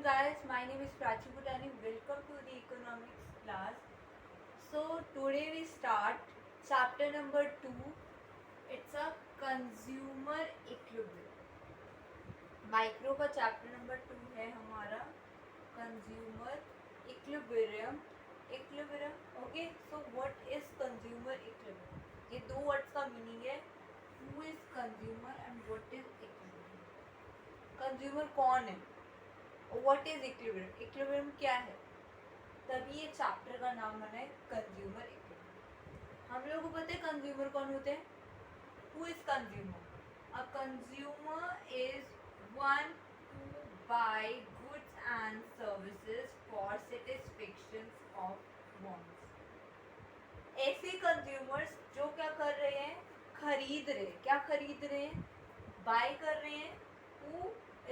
guys, my name is Prachi Bhutani. Welcome to the economics class. So today we start chapter number 2. It's a consumer equilibrium. Micro का chapter number 2 है हमारा consumer equilibrium. Okay, so what is consumer equilibrium? ये दो words का meaning है. Who is consumer and what is equilibrium. Consumer कौन है? What is equilibrium? Equilibrium क्या है? तभी ये चैप्टर का नाम बना है कंज्यूमर इक्विलिब्रियम. हम लोगों को पता है कंज्यूमर कौन होते हैं. Who is consumer? A consumer is one who buy goods and services for satisfaction of wants. ऐसे कंज्यूमर्स जो क्या कर रहे हैं? खरीद रहे. क्या खरीद रहे हैं? बाय कर रहे हैं. Who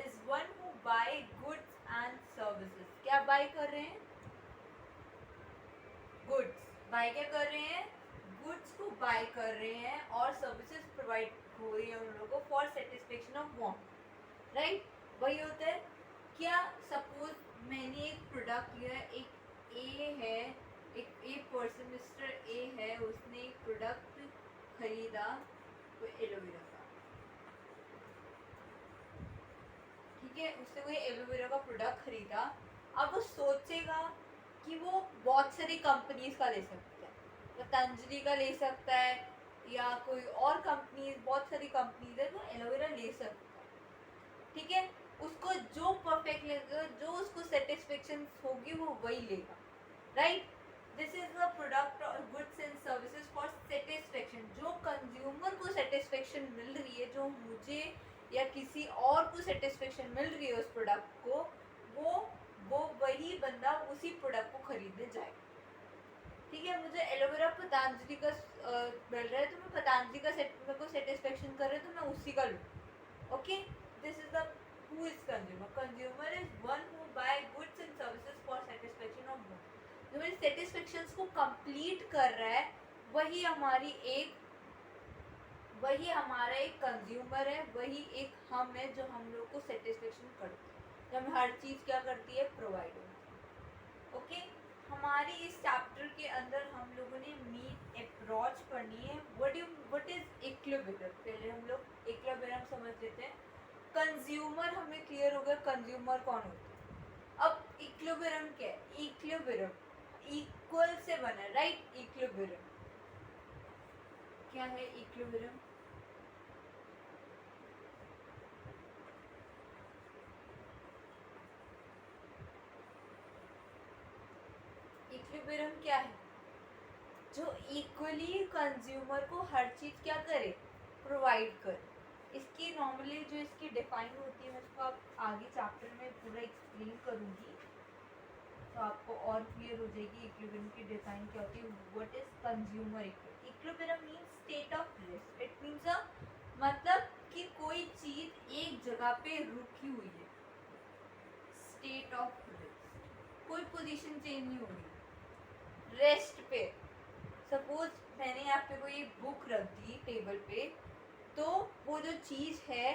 is one who buy goods and services. क्या बाय कर रहे हैं? गुड्स. बाय क्या कर रहे हैं? गुड्स को बाय कर रहे हैं और सर्विसेज प्रोवाइड हो रही है उन लोगों को for satisfaction of want. Right, वही होता है. क्या सपोज मैंने एक प्रोडक्ट लिया, एक ए है, एक पर्सन मिस्टर ए है, उसने एक प्रोडक्ट खरीदा, कोई एलोवेरा का. ठीक है, उसने कोई एलोवेरा का प्रोडक्ट खरीदा. अब वो सोचेगा कि वो बहुत सारी कंपनीज का ले सकता है. पतंजलि का ले सकता है या कोई और कंपनीज, बहुत सारी कंपनीज है तो एलोवेरा ले सकता है. ठीक है, उसको जो परफेक्ट लगेगा, जो उसको सेटिस्फेक्शन होगी वो वही लेगा. Right, this is the product और goods and services for satisfaction. जो कंज्यूमर को सेटिस्फेक्शन मिल रही है, जो मुझे या किसी और को सेटिस्फेक्शन मिल रही है उस प्रोडक्ट को, वो वही बंदा उसी प्रोडक्ट को खरीदने जाएगा. ठीक है, मुझे एलोवेरा पतंजलि का मिल रहा है तो मैं पतंजलि का मेरे को सेटिस्फेक्शन कर रहा है तो मैं उसी का लूँ. Okay, this is the who is consumer. Consumer is one who buy goods and services for satisfaction of wants. जो मेरी सेटिस्फेक्शंस को कंप्लीट कर रहा है वही हमारा एक कंज्यूमर है, वही एक हम है जो हम लोग को सेटिस्फेक्शन करती है, जो हमें हर चीज़ क्या करती है? प्रोवाइड होती है. ओके, हमारी इस चैप्टर के अंदर हम लोगों ने मेन अप्रोच पढ़नी है. What is equilibrium. पहले हम लोग इक्विलिब्रियम समझ लेते हैं. कंज्यूमर हमें क्लियर हो गया, कंज्यूमर कौन होता है. अब इक्विलिब्रियम क्या है? इक्विलिब्रियम इक्वल से बना है. राइट, इक्विलिब्रियम क्या है? इक्विलिब्रियम क्या है? जो इक्वली कंज्यूमर को हर चीज क्या करे? प्रोवाइड करे. इसकी नॉर्मली जो इसकी डिफाइन होती है मैं इसको आप आगे चैप्टर में पूरा एक्सप्लेन करूँगी तो आपको और क्लियर हो जाएगी इक्विलिब्रियम की डिफाइन क्या होती है. What is consumer equilibrium? Equilibrium means state of rest. It means मतलब कि कोई चीज एक जगह पे रुकी हुई है. स्टेट ऑफ रेस्ट, कोई पोजीशन चेंज नहीं हो रही. रेस्ट पे सपोज मैंने यहाँ पे कोई बुक रख दी टेबल पे, तो वो जो चीज़ है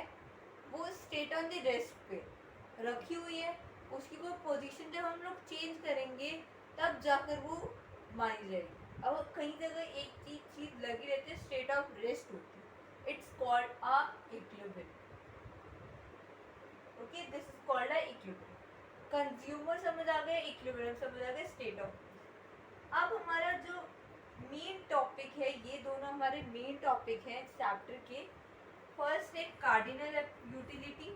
वो स्टेट ऑन द रेस्ट पे रखी हुई है. उसकी कोई पोजीशन जब हम लोग चेंज करेंगे तब जाकर वो मानी जाएगी. अब कहीं जगह एक चीज़ लगी रहती है, स्टेट ऑफ रेस्ट होती है. It's called a equilibrium. Okay, this is called a equilibrium. Consumer समझ आ गया, इक्विलिब्रियम समझ आ गया, स्टेट ऑफ. अब हमारा जो मेन टॉपिक है, ये दोनों हमारे मेन टॉपिक हैं चैप्टर के. फर्स्ट है cardinal utility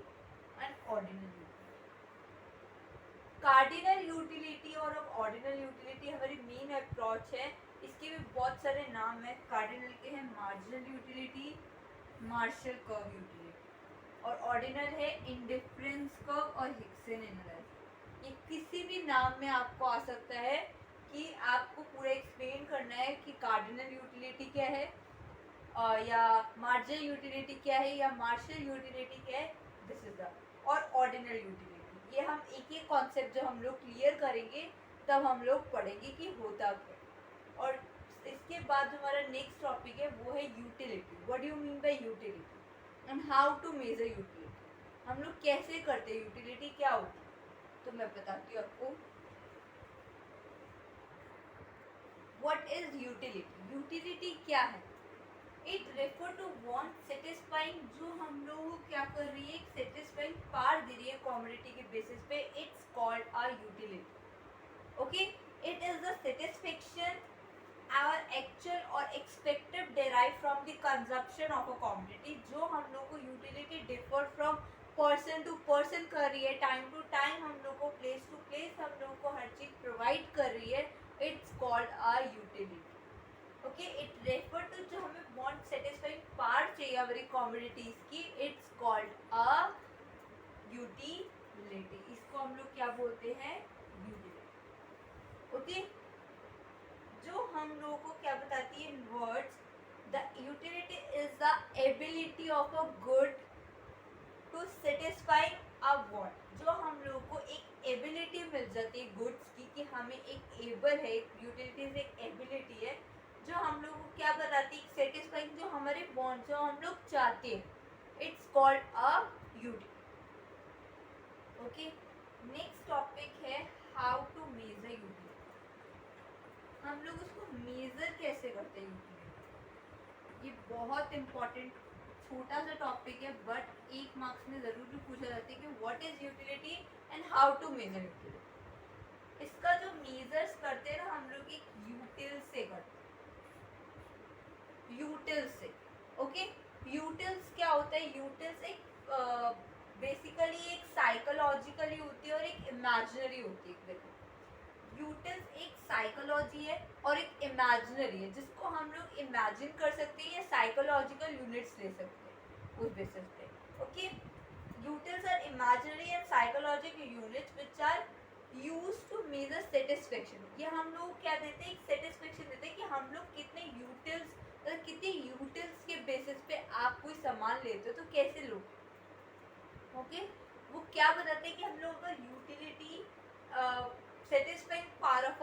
and ordinal utility. Cardinal utility और ऑर्डिनल यूटिलिटी हमारी मेन अप्रोच है. इसके भी बहुत सारे नाम हैं. कार्डिनल के हैं marginal utility, Marshall curve utility, और ऑर्डिनल है इंडिफरेंस कर्व और हिक्सन एनालाइसिस. ये किसी भी नाम में आपको आ सकता है कि आपको पूरा एक्सप्लेन करना है कि कार्डिनल यूटिलिटी क्या है या मार्जिनल यूटिलिटी क्या है या मार्शल यूटिलिटी क्या है. दिस इज द और ऑर्डिनल यूटिलिटी. ये हम एक एक कॉन्सेप्ट जब हम लोग क्लियर करेंगे तब हम लोग पढ़ेंगे कि होता क्या. और इसके बाद जो हमारा नेक्स्ट टॉपिक है वो है utility. What do you mean by utility and how to measure utility. हम लोग कैसे करते हैं, यूटिलिटी क्या होती है. तो मैं बताती हूँ आपको। What is utility? यूटिलिटी क्या है? It refer to want satisfying, जो हम लोग क्या कर रही है, एक सेटिस्फाइंग पार दे रही है कमोडिटी के बेसिस पे, it's called a utility. Okay, it is the satisfaction our actual or expected derived from the consumption of a commodity। जो हम लोग को utility differ from person to person कर रही है, टाइम टू टाइम हम लोग को, प्लेस टू प्लेस हम लोग को हर चीज प्रोवाइड कर रही है, it's called a utility. Okay, it refer to जो हमें वांट सेटिस्फाइंग पार्ट चाहिए हमारी कमोडिटीज की, इट्स कॉल्ड अ यूटिलिटी। इसको हम लोग क्या बोलते हैं? यूटिलिटी। ओके, जो हम लोगों को क्या बताती है words, the utility is the ability of a good to satisfy a want. जो हम लोगों को एक एबिलिटी मिल जाती है गुड्स की, कि हमें एक एबल है, यूटिलिटी से एक एबिलिटी है जो हम लोगों को क्या बताती है, सेटिस्फाइंग जो हमारे वांट, जो हम लोग चाहते हैं, it's called a utility. Okay, next topic है हाउ टू मेजर यूटिलिटी। हम लोग उसको मेजर कैसे करते हैं यूटिलिटी? ये बहुत इम्पोर्टेंट छोटा सा टॉपिक है, बट एक मार्क्स में जरूर भी पूछा जाता है कि what is utility and how to measure utility. इसका जो मेजर्स करते हैं ना हम लोग एक यूटिल से करते हैं, यूटिल से। ओके, यूटिल्स क्या होता है? यूटिल्स एक बेसिकली एक साइकोलॉजिकली होती है और एक इमेजिनरी होती है। यूटिल्स एक साइकोलॉजी है और एक इमेजिनरी है, जिसको हम लोग इमेजिन कर सकते हैं या साइकोलॉजिकल यूनिट्स ले सकते हैं उस बेसिस पे। Okay, utils are imaginary and psychological units which are used to measure satisfaction. ये हम लोग क्या देते हैं, एक सेटिस्फेक्शन देते हैं कि हम लोग कितने यूटिल्स के बेसिस पे आप कोई सामान लेते हो तो कैसे लो। ओके, वो क्या बताते हैं कि हम लोग अगर utility satisfying power of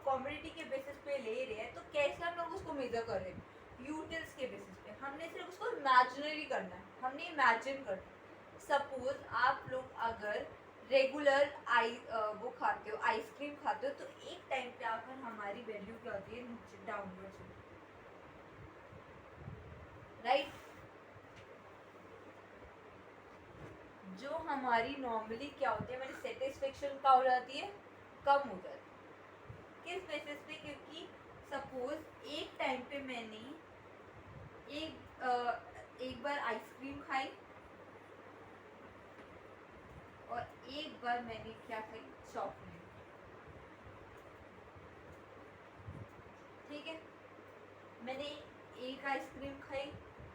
commodity के बेसिस पे ले रहे हैं तो कैसे हम लोग उसको मेजर कर रहे हैं, यूटिल्स के बेसिस पे। हमने सिर्फ उसको इमेजिनरी करना है, हमने इमेजिन करना है। सपोज आप लोग अगर रेगुलर वो खाते हो, आइसक्रीम खाते हो, तो एक टाइम पे आकर हमारी वैल्यू क्या होती है, नीचे डाउनवर्ड, राइट। जो हमारी नॉर्मली क्या होती है, हमारी सेटिस्फेक्शन क्या हो जाती है, कम हो जाती है। किस बेसिस पे? क्योंकि सपोज एक टाइम पे मैंने एक बार आइसक्रीम खाई और एक बार मैंने क्या खाई, चॉकलेट। ठीक है, मैंने एक आइसक्रीम खाई,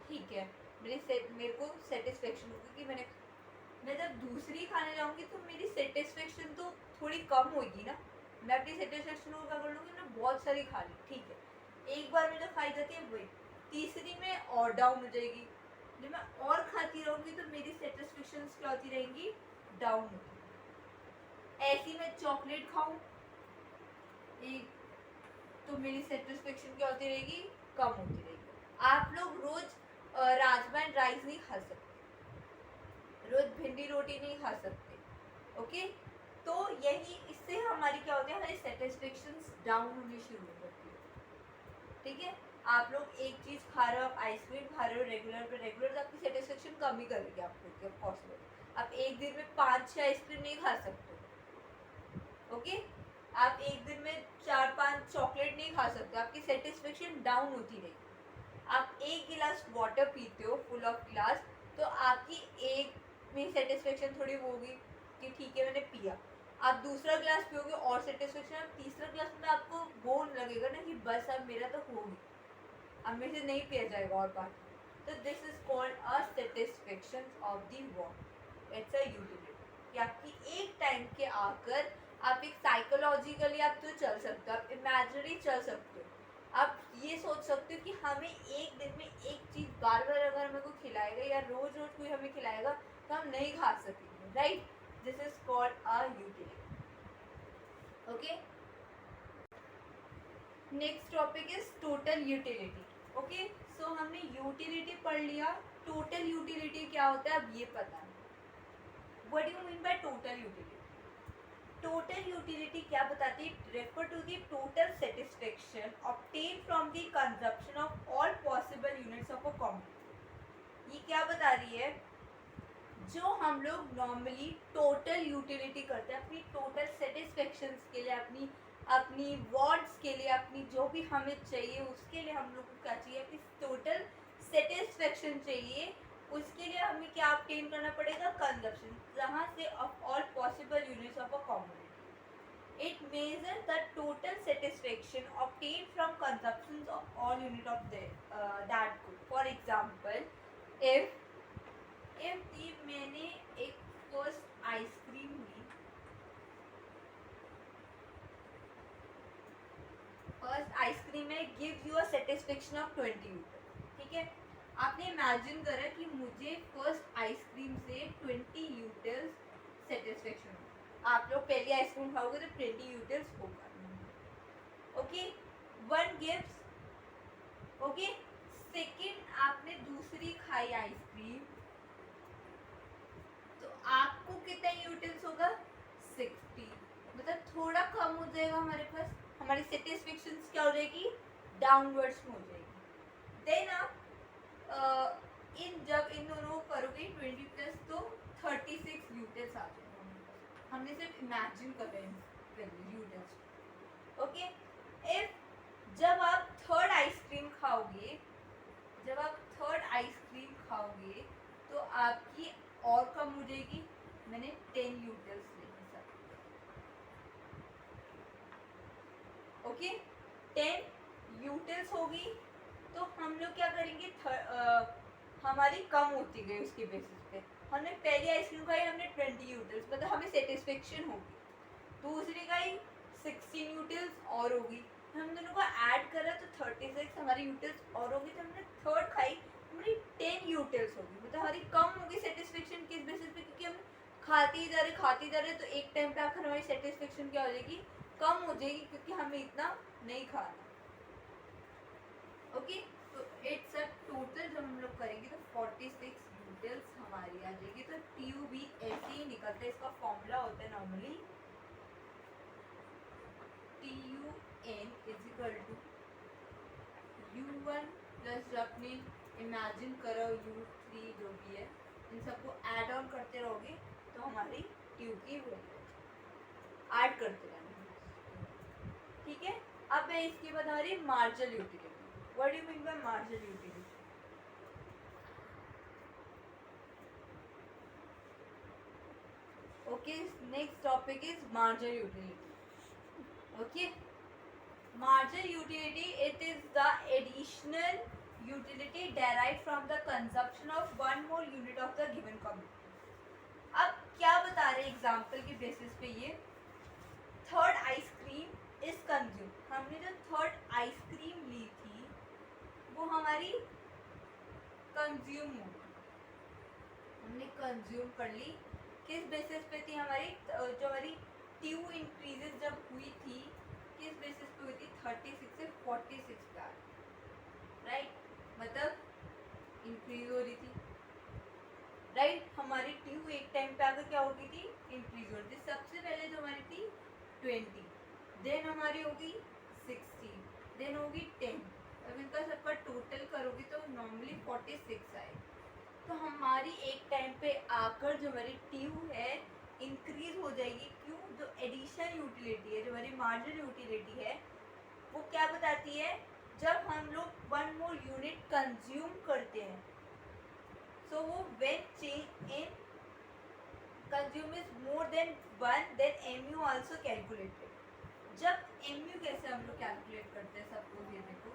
ठीक है, मेरे को सेटिस्फेक्शन होगी कि मैं जब दूसरी खाने जाऊंगी तो मेरी सेटिस्फेक्शन तो थोड़ी कम होगी ना। मैं अपनी सेटिस्फेक्शन को क्या कर लूँगी, मैंने बहुत सारी खा ली, ठीक है, एक बार में जो खाई जाती है वही, तीसरी में और डाउन हो जाएगी। जब मैं और खाती रहूँगी तो मेरी सेटिस्फेक्शन क्या होती रहेंगी, डाउन होती। ऐसी मैं चॉकलेट खाऊँ एक, तो मेरी सेटिस्फेक्शन क्या होती रहेगी, कम होती रहेगी। आप लोग रोज राजमा एंड राइस नहीं खा सकते, रोज भिंडी रोटी नहीं खा सकते। ओके, तो यही इससे हमारी क्या होती है, हमारी सेटिस्फेक्शन डाउन होनी शुरू हो जाती है। ठीक है, आप लोग एक चीज खा रहे हो, आप आइसक्रीम खा रहे हो रेगुलर पे रेगुलर, तो आपकी सेटिस्फेक्शन कम ही करेगी आपको पॉसिबल। आप एक दिन में 5-6 आइसक्रीम नहीं खा सकते। ओके, आप एक दिन में 4-5 चॉकलेट नहीं खा सकते, आपकी सेटिस्फेक्शन डाउन होती रहेगी। आप एक गिलास वाटर पीते हो फुल ऑफ गिलास, तो आपकी एक में सेटिस्फेक्शन थोड़ी वो होगी कि ठीक है मैंने पिया। आप दूसरा गिलास पियोगे और सेटिस्फेक्शन, तीसरा गिलास में आपको वो लगेगा ना कि बस अब मेरा तो होगी, अब मेरे से नहीं पिया जाएगा और बात। तो this is called a satisfaction of the water, it's a utility. कि आपकी एक टाइम के आकर आप एक साइकोलॉजिकली आप तो चल सकते हो, आप इमेजिनरी चल सकते हो, आप ये सोच सकते हो कि हमें एक दिन में एक चीज़ बार बार अगर हमें कोई खिलाएगा या रोज रोज कोई हमें खिलाएगा तो हम नहीं खा सकेंगे, right. This is called a utility. Okay, next topic is total utility. Okay, so हमने यूटिलिटी पढ़ लिया, टोटल यूटिलिटी क्या होता है अब ये पता है। What do you mean by total utility? Total utility क्या बताती है? Refer to the total satisfaction obtain from the consumption of all possible units of a component. ये क्या बता रही है? जो हम लोग नॉर्मली टोटल यूटिलिटी करते हैं अपनी टोटल सेटिस्फेक्शन के लिए, अपनी अपनी वांट्स के लिए, अपनी जो भी हमें चाहिए उसके लिए हम लोग को क्या चाहिए? अपनी टोटल सेटिस्फेक्शन चाहिए। उसके लिए हमें क्या ऑब्टेन करना पड़ेगा? कंजप्शन, जहाँ से of all possible units of a component. It measure the total satisfaction obtain from consumption of all unit of that good. For example, if मैंने एक फर्स्ट आइसक्रीम ली, फर्स्ट आइसक्रीम में give you a satisfaction of 20 यूटल, ठीक है। आपने imagine करा कि मुझे first ice cream से 20 यूटल्स सेटिस्फेक्शन हो। आप लोग पहली आइसक्रीम खाओगे तो 20 यूटल्स होगा, okay. One gives, okay. Second आपने दूसरी खाई आइसक्रीम, तो आपको कितना यूटिल्स होगा? 60, मतलब थोड़ा कम हो जाएगा हमारे पास। हमारी सेटिस्फेक्शन क्या हो जाएगी? डाउनवर्ड्स में हो जाएगी। देन आप जब इन दोनों को करोगे 20 प्लस तो 36 यूटिल्स आ जाएगा। हमने सिर्फ इमेजिन कर रहे हैं यूटिल्स, ओके। इफ जब आप थर्ड आइसक्रीम खाओगे, जब आप थर्ड आइसक्रीम खाओगे तो आपकी और कम हो जाएगी। मैंने 10 यूटिल्स लिए सब, ओके। 10 यूटिल्स होगी तो हम लोग क्या करेंगे? हमारी कम होती गई उसकी बेसिस पे। हमने पहली आइसक्रीम खाई, हमने 20 यूटिल्स, मतलब हमें सेटिस्फेक्शन होगी। दूसरी खाई 16 यूटिल्स और होगी। हम दोनों को ऐड करा तो 36 हमारी यूटिल्स और होगी। तो हमने थर्ड खाई, हमारी 10 यूटिल्स होगी, मतलब हमारी कम होगी सेटिस्फेक्शन किस बेसिस पे? क्योंकि हम खाते ही जा रहे तो एक टाइम पे आकर हमारी सेटिस्फेक्शन क्या हो जाएगी? कम हो जाएगी, क्योंकि हमें इतना नहीं खाना, ओके। तो इट्स अ टोटल जब हम लोग करेंगे तो 46 यूटिल्स हमारी आ जाएगी। तो TU भी ऐसे ही निकलता है। इसका फॉर्मूला होता है normally TUN is equal to U1 plus जो आपने इमेजिन करो U3 जो भी है, इन सबको ऐड ऑन करते रहोगे तो हमारी ट्यू की वैल्यू ऐड करते रहना, ठीक है। अब मैं इसकी बता रही marginal utility. What do you mean bye marginal utility? Okay, next topic is marginal utility, okay. Marginal utility, it is the additional utility derived from the consumption of one more unit of the given commodity। अब क्या बता रहे हैं example के basis पे? ये third ice cream is consume. हमने जो थर्ड आइसक्रीम ली थी वो हमारी कंज्यूम हो गई, हमने कंज्यूम कर ली। किस बेसिस पे थी? हमारी जो हमारी ट्यू इंक्रीजेस जब हुई थी, किस बेसिस पे हुई थी? 36 से 46 का, राइट, मतलब इंक्रीज हो रही थी, राइट। हमारी ट्यू एक टाइम पे आकर क्या हो गई थी? इंक्रीज हो रही थी। सबसे पहले जो हमारी थी 20, देन हमारी होगी 16, देन होगी 10। अब इनका सबका टोटल करोगे तो नॉर्मली 46 आए। तो हमारी एक टाइम पे आकर जो हमारी ट्यू है इंक्रीज हो जाएगी। क्यों? जो एडिशनल यूटिलिटी है, जो हमारी मार्जिनल यूटिलिटी है, वो क्या बताती है? जब हम लोग वन मोर यूनिट कंज्यूम करते हैं, सो वो when change in consume is more than 1 then MU also calculated. जब MU कैसे हम लोग कैलकुलेट करते हैं? सपोज ये देखो,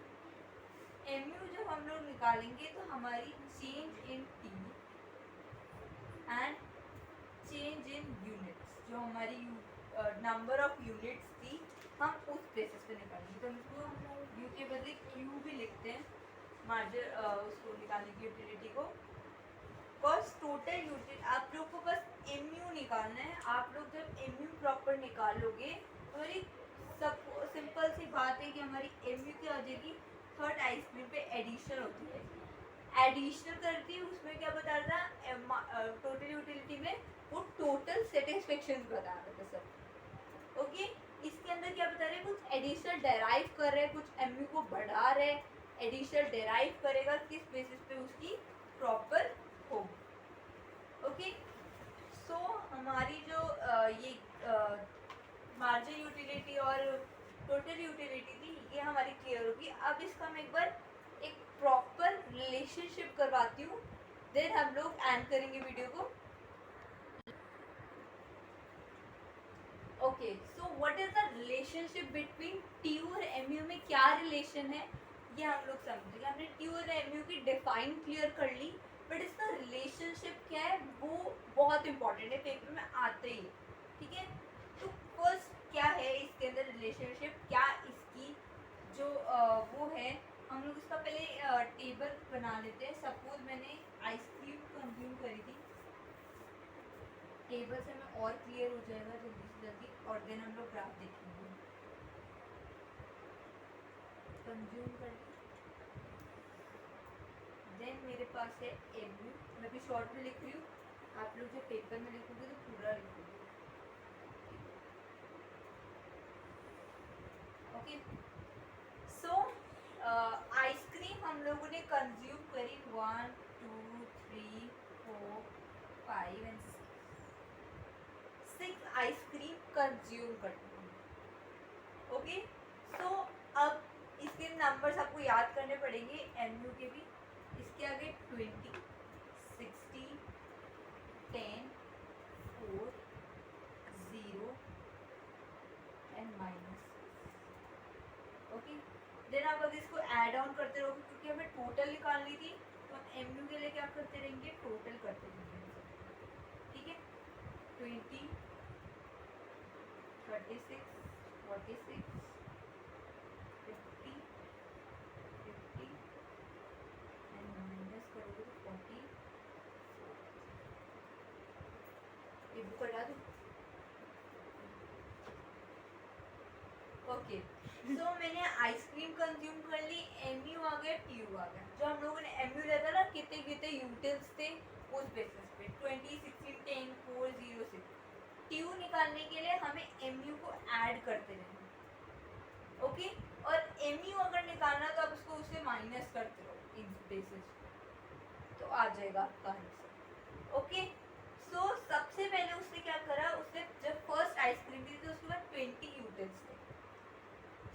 MU जब हम लोग निकालेंगे तो हमारी change in T and change in units, जो हमारी नंबर ऑफ यूनिट्स थी, हम उस बेसिस पे निकालेंगे। तो उसको यू के बदले क्यू भी लिखते हैं मार्जिन उसको निकालने की यूटिलिटी को। बस टोटल यूटिलिटी आप लोग को बस MU निकालना है। आप लोग जब MU प्रॉपर निकालोगे तो हमारी सब सिंपल सी बात है कि हमारी MU क्या हो जाएगी? थर्ड आइसक्रीम पे एडिशन होती है, एडिशनल करती है। उसमें क्या बता रहा था? टोटल यूटिलिटी में वो टोटल सेटिस्फेक्शन बता रहा था सब, ओके, इसके अंदर क्या बता रहे हैं, कुछ एडिशनल डेराइव कर रहे हैं, कुछ एमयू को बढ़ा रहे हैं, एडिशनल डेराइव करेगा किस बेसिस पे उसकी प्रॉपर होगी। ओके, सो हमारी जो ये मार्जिन यूटिलिटी और टोटल यूटिलिटी थी ये हमारी क्लियर होगी। अब इसका मैं एक बार एक प्रॉपर रिलेशनशिप करवाती हूँ, देन हम लोग एंड करेंगे वीडियो को। Okay, so what is the relationship between TU और एमयू में क्या रिलेशन है ये हम लोग समझेंगे। हमने टीयू और एमयू की डिफाइन क्लियर कर ली, बट इसका रिलेशनशिप क्या है वो बहुत इंपॉर्टेंट है, पेपर में आते ही। ठीक है, तो फर्स्ट क्या है इसके अंदर रिलेशनशिप, क्या इसकी जो वो है, हम लोग इसका पहले टेबल बना लेते हैं। सपोज मैंने आइसक्रीम कंज्यूम करी थी, टेबल से हमें और क्लियर हो जाएगा जल्दी से जल्दी, और देन हम लोग ग्राफ देखेंगे। कंज्यूम कर देन मेरे पास है एमयू, मैं भी शॉर्ट में लिख रही हूँ, आप लोग जो पेपर में लिखोगे तो पूरा लिखोगे। ओके, सो आइसक्रीम हम लोगों ने कंज्यूम करी 1 2 3 4 5 एंड 6 आइसक्रीम कंज्यूम करते हैं। ओके, सो अब इसके नंबर्स आपको याद करने पड़ेंगे एमयू के भी। इसके आगे 20 60 10 4 0 एंड माइनस। ओके, देन आप अगर इसको ऐड ऑन करते रहोगे, क्योंकि हमें टोटल निकालनी थी, तो हम एमयू के लिए क्या करते रहेंगे, टोटल करते रहेंगे। ठीक है, 20 36 46 50 50 एंड माइनस करोगे तो 40। ये बुक हटा दो। ओके, सो मैंने आइसक्रीम कंज्यूम कर ली, एमयू आ गया, टीयू आ गया। जो हम लोगों ने एमयू लेता ना, कितने कितने यूटिल्स थे उस बेसिस पे 20 16 10 4 0 6। टीयू निकालने के लिए हमें एमयू को ऐड करते रहना। ओके, और एमयू अगर निकालना तो आप उसको उससे माइनस करते रहो इस बेसिस, तो आ जाएगा आपका आंसर। ओके, सो सबसे पहले उसने क्या करा, उसने जब फर्स्ट आइसक्रीम दी थी उसके बाद 20 यूटिल्स थे,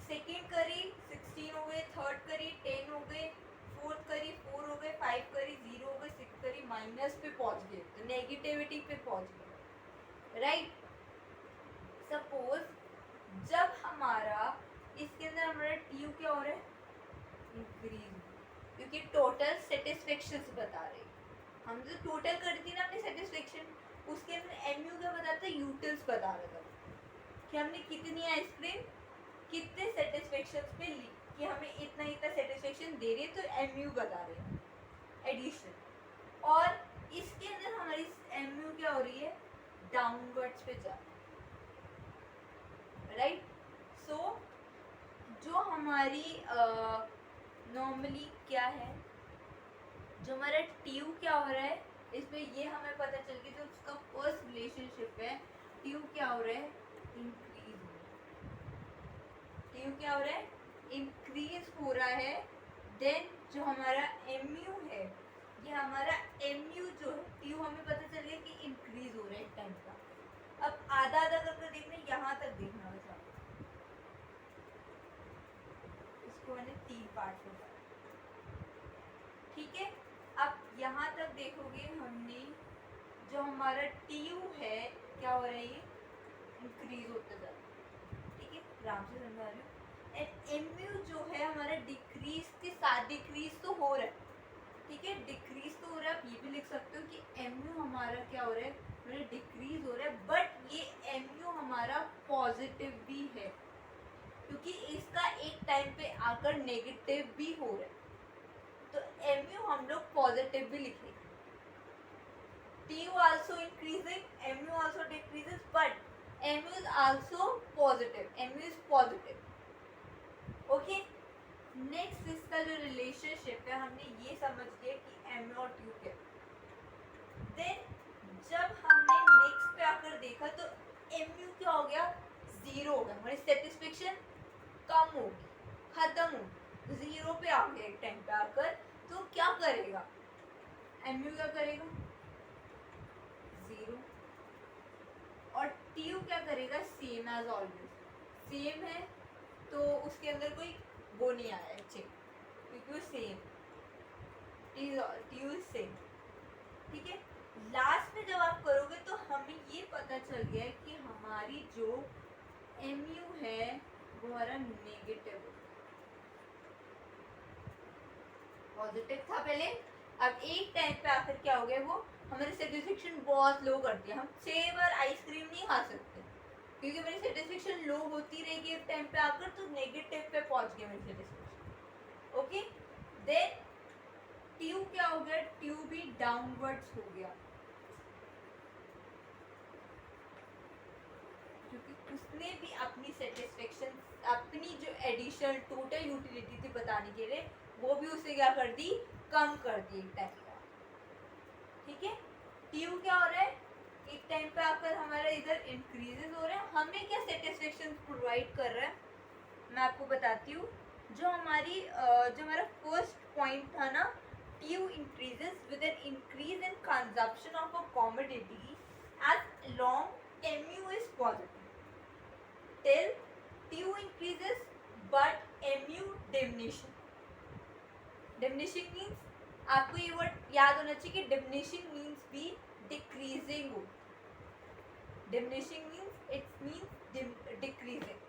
सेकेंड करी 16 हो गए, थर्ड करी 10 हो गए, फोर्थ करी 4 हो गए, 5 करी 0 हो गए, 6 करी माइनस पे पहुंच गए, तो नेगेटिविटी पे पहुंच गए। राइट, सपोज जब हमारा इसके अंदर हमारा टीयू क्या हो रहा है, इंक्रीज, क्योंकि टोटल सेटिस्फेक्शन बता रहे, हम जो टोटल करी थी ना अपनी सेटिस्फेक्शन, उसके अंदर एमयू क्या बताता है, यूटिल्स बता रहा था कि हमने कितनी आइसक्रीम कितने सेटिस्फेक्शन पे ली, कि हमें इतना इतना सेटिस्फेक्शन दे रही है, तो एमयू बता रहे हैं एडिशन। और इसके अंदर हमारी एमयू क्या हो रही है, डाउनवर्ड्स पे जा रही है। राइट, सो जो हमारी नॉर्मली क्या है, जो हमारा टीयू क्या हो रहा है, इसमें ये हमें पता चल गया, जो उसका फर्स्ट रिलेशनशिप है, टीयू क्या हो रहा है, इंक्रीज हो रहा है। टीयू क्या हो रहा है, इंक्रीज हो रहा है। देन जो हमारा एमयू है, ये हमारा एमयू जो है, टीयू हमें पता चल गया कि इंक्रीज हो रहा है एक टाइम का। अब आधा आधा करके देखना, यहाँ तक देखना बस आपको, इसको मैंने 3 पार्ट में करा। ठीक है, अब यहाँ तक देखोगे, हमने जो हमारा टीयू है क्या हो रहा है, ये इंक्रीज होता जा रहा है। ठीक है, आराम से समझा रही हूँ। एंड एमयू जो है हमारा डिक्रीज के साथ, डिक्रीज तो हो रहा है, ठीक है, डिक्रीज तो हो रहा है। आप ये भी लिख सकते हो कि एमयू हमारा क्या हो रहा है, हमारा डिक्रीज हो रहा है, बट ये एमयू हमारा पॉजिटिव भी है, क्योंकि इसका एक टाइम पे आकर नेगेटिव भी हो रहा है, तो एमयू हम लोग पॉजिटिव भी लिखेंगे। TU also increasing, MU also decreases, but MU is also positive, MU is positive. Okay, next इसका जो रिलेशनशिप है, हमने ये समझ लिया कि एमयू और टीयू क्या। देन जब हमने नेक्स्ट पे आकर देखा, तो एमयू क्या हो गया, जीरो हो गया, हमारी सेटिस्फेक्शन कम होगी, खत्म होगी, जीरो पे आ गया एक टाइम पे आकर, तो क्या करेगा एमयू, क्या करेगा जीरो, और टीयू क्या करेगा सेम एज ऑलवेज, सेम है तो उसके अंदर कोई वो नहीं आया है चेक, क्योंकि वो सेम, टीयू सेम, ठीक है। लास्ट में जब आप करोगे तो हमें ये पता चल गया कि हमारी जो एमयू है वो हमारा नेगेटिव, पॉजिटिव था पहले, अब एक टाइम पे आकर क्या हो गया, वो हमारी सेटिस्फेक्शन बहुत लो कर दिया, हम 6 बार आइसक्रीम नहीं खा सकते क्योंकि मेरी सेटिस्फेक्शन लो होती रहेगी एक टाइम पे आकर, तो नेगेटिव पे पहुंच गया मेरी सेटिस्फेक्शन, ओके। देन ट्यू क्या हो गया, ट्यू भी डाउनवर्ड्स हो गया, क्योंकि उसने भी अपनी सेटिस्फेक्शन, अपनी जो एडिशनल टोटल यूटिलिटी थी बताने के लिए, वो भी उसे क्या कर दी, कम कर दी एक टाइम पे, ठीक है। ट्यू क्या हो रहा है, एक टाइम पे आकर हमारा इधर इंक्रीजेस हो रहा है, हमें क्या सेटिस्फेक्शन प्रोवाइड कर रहा है, मैं आपको बताती हूँ। जो हमारा फर्स्ट पॉइंट था ना, TU increases with an increase in consumption of a commodity as long MU is positive, till TU increases but MU diminishing. Diminishing means, आपको ये वर्ड याद होना चाहिए कि डिमिनिशिंग मीन्स भी डिक्रीजिंग हो, diminishing means it means decreasing,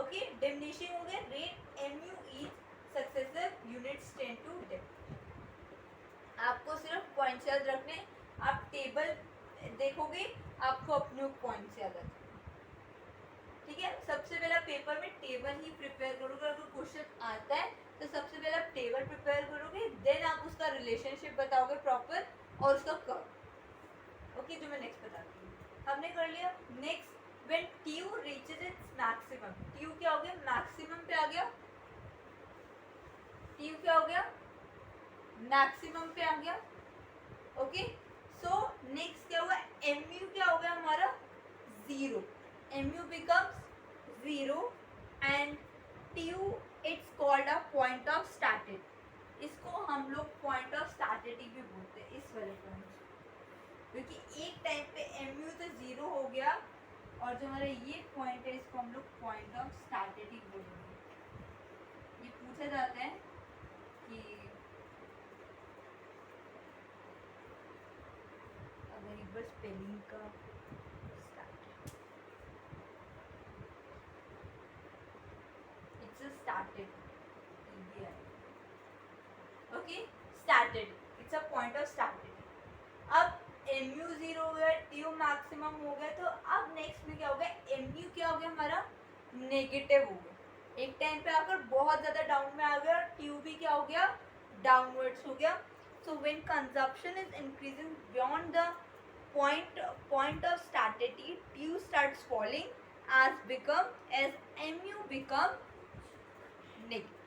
okay. Diminishing हो गया, rate MU each successive units tend to dim. आपको सिर्फ पॉइंट्स याद रखने, आप टेबल देखोगे आपको अपने पॉइंट्स याद रखने, ठीक है। सबसे पहले पेपर में टेबल ही प्रिपेयर करोगे, अगर क्वेश्चन आता है तो सबसे पहले आप टेबल प्रिपेयर करोगे, देन आप उसका रिलेशनशिप बताओगे प्रॉपर और उसका कर्व, ओके, जो मैं नेक्स्ट बताती हूँ। हमने कर लिया। Next, when TU reaches its maximum, TU क्या हो गया, मैक्सिमम पे आ गया, ट्यू क्या हो गया, मैक्सिमम पे आ गया, ओके। सो नेक्स्ट क्या हुआ, एमयू क्या हो गया हमारा, zero, mu becomes 0 and tu it's called a point of static, इसको हम लोग point of static भी बोलते हैं इस वाले पॉइंट, क्योंकि एक टाइम पे mu तो 0 हो गया और जो हमारा ये पॉइंट है इसको हम लोग point of static बोलेंगे। ये पूछा जाता है कि अगर एक बार स्पेलिंग का started, okay, started, it's a point of started। अब mu 0 हो गया, tu मैक्सिमम हो गया, तो अब नेक्स्ट में क्या हो गया, mu क्या हो गया हमारा, नेगेटिव हो गया, एक टाइम पे आकर बहुत ज्यादा डाउन में आ गया, और tu भी क्या हो गया, डाउनवर्ड्स हो गया। So when consumption is increasing beyond the point of staticity, tu starts falling as mu become negative,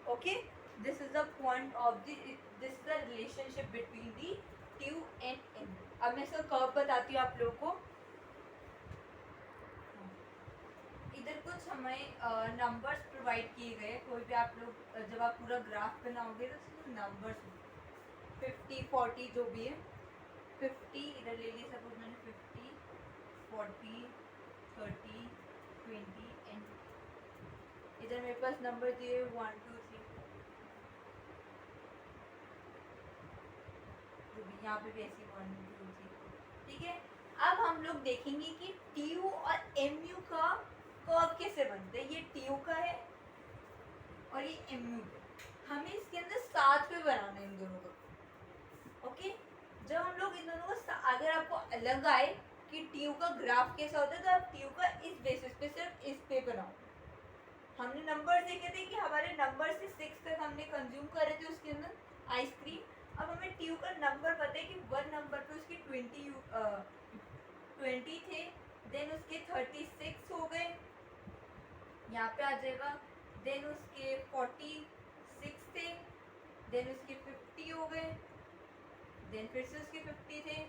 okay, this is the point of the, this is the relationship between the tu and m। अब मैं इसका curve बताती हूँ आप लोगों को। इधर कुछ हमें नंबर्स प्रोवाइड किए गए, कोई भी आप लोग जब आप पूरा ग्राफ बनाओगे तो उसमें नंबर्स 50 40 जो भी है, 50 इधर ले लिए, सपोज मैंने 50 40 30 20 एंड इधर मेरे पास नंबर दिए 1 2 3, जो भी यहाँ पे भी ऐसी 1 2 3, ठीक है। अब हम लोग देखेंगे कि TU और MU का कर्व कैसे बनता है। ये TU का है और ये MU का, हमें इसके अंदर साथ में बनाना है इन दोनों को, ओके। जब हम लोग इन दोनों को, अगर आपको अलग आए कि TU का ग्राफ कैसा होता है, तो आप TU का इस बेसिस पे सिर्फ इस पे बनाओ। हमने नंबर देखे थे कि हमारे नंबर से 6 तक हमने कंज्यूम करे थे उसके अंदर आइसक्रीम। अब हमें ट्यू का नंबर पता है कि 1 नंबर पे उसके 20 थे, देन उसके 36 हो गए, यहाँ पे आ जाएगा, देन उसके 46 थे, देन उसके 50 हो गए, देन फिर से उसके 50 थे,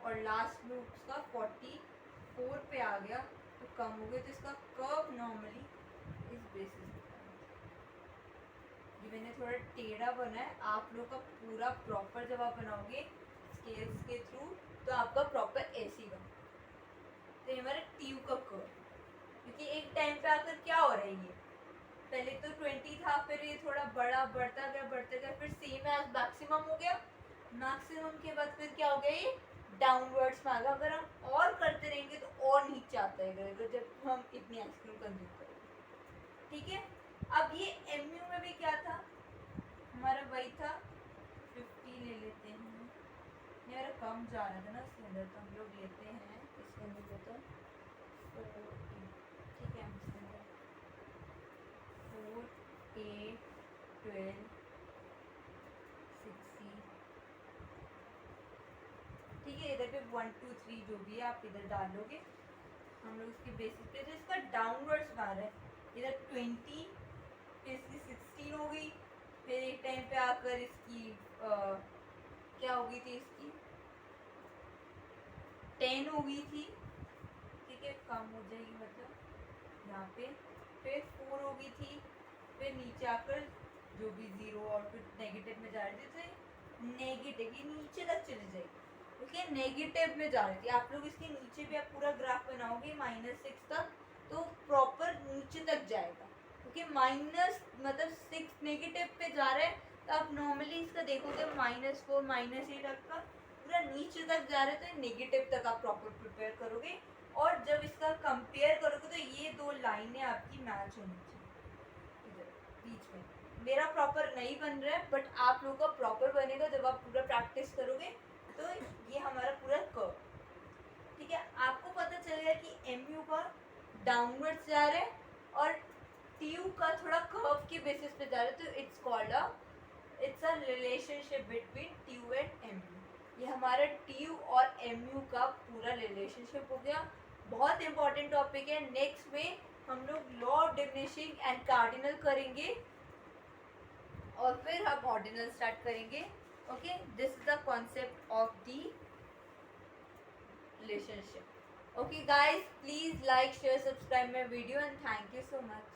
और लास्ट में उसका 44 पे आ गया तो कम हो गया, तो इसका कर्व नॉर्मली इस बेसिस पे ये मैंने थोड़ा टेढ़ा बना है, आप लोग का पूरा प्रॉपर जब आप बनाओगे स्केल्स के थ्रू तो आपका प्रॉपर ऐसे ही बना। तो ये हमारा ट्यू का कर्व, क्योंकि एक टाइम पे आकर क्या हो रहा है, ये पहले तो 20 था, फिर ये थोड़ा बड़ा बढ़ता गया, फिर सेम एज मैक्सिमम हो गया, मैक्सिमम के बाद फिर क्या हो गया, ये डाउनवर्ड्स में आ गया। अगर हम और करते रहेंगे तो और नीचे आता है जब हम इतनी आइसक्रीम कंज्यूम करेंगे। ठीक है, अब ये एमयू में भी क्या था हमारा, वही था 50 ले लेते हैं, यार कम जा रहा था ना इसके अंदर, तो हम लोग लेते हैं इसके अंदर को तो 4, ठीक है, 4, 8, 12, 60, ठीक है, इधर पे 1, 2, 3 जो भी है आप इधर डालोगे, हम लोग इसके बेसिस पे, तो इसका डाउनवर्ड्स बार है, इधर 20, फिर इसकी 16 हो गई, फिर एक टाइम पे आकर इसकी क्या हो गई थी, इसकी 10 हो गई थी, ठीक है, कम हो जाएगी मतलब यहाँ पे, फिर 4 हो गई थी, फिर नीचे आकर जो भी 0 और फिर नेगेटिव में जा रही थी, तो नेगेटिव ये नीचे तक चली जाएगी, ओके, नेगेटिव में जा रही थी। आप लोग इसके नीचे भी आप पूरा ग्राफ बनाओगे -6 तक, तो प्रॉपर नीचे तक जाएगा, क्योंकि माइनस मतलब 6 नेगेटिव पे जा रहा है, तो आप नॉर्मली इसका देखोगे -4 -8 तक का पूरा नीचे तक जा रहे हैं, तो नेगेटिव तक आप प्रॉपर प्रिपेयर करोगे, और जब इसका कंपेयर करोगे तो ये दो लाइनें आपकी मैच होनी चाहिए इधर बीच में। मेरा प्रॉपर नहीं बन रहा है, बट आप लोगों का प्रॉपर बनेगा जब आप पूरा प्रैक्टिस करोगे, तो ये हमारा पूरा कर्व, ठीक है। आपको पता चल गया कि एमयू का डाउनवर्ड्स जा रहा है और टीयू का थोड़ा कर्व के बेसिस पे जा रहा है, तो it's a relationship between TU and MU. ये हमारा टीयू और एमयू का पूरा रिलेशनशिप हो गया। बहुत इंपॉर्टेंट टॉपिक है। नेक्स्ट में हम लोग law of diminishing and cardinal करेंगे और फिर हम ऑर्डिनल स्टार्ट करेंगे। Okay, this is the concept of the relationship. Okay guys, please like, share, subscribe my video and thank you so much.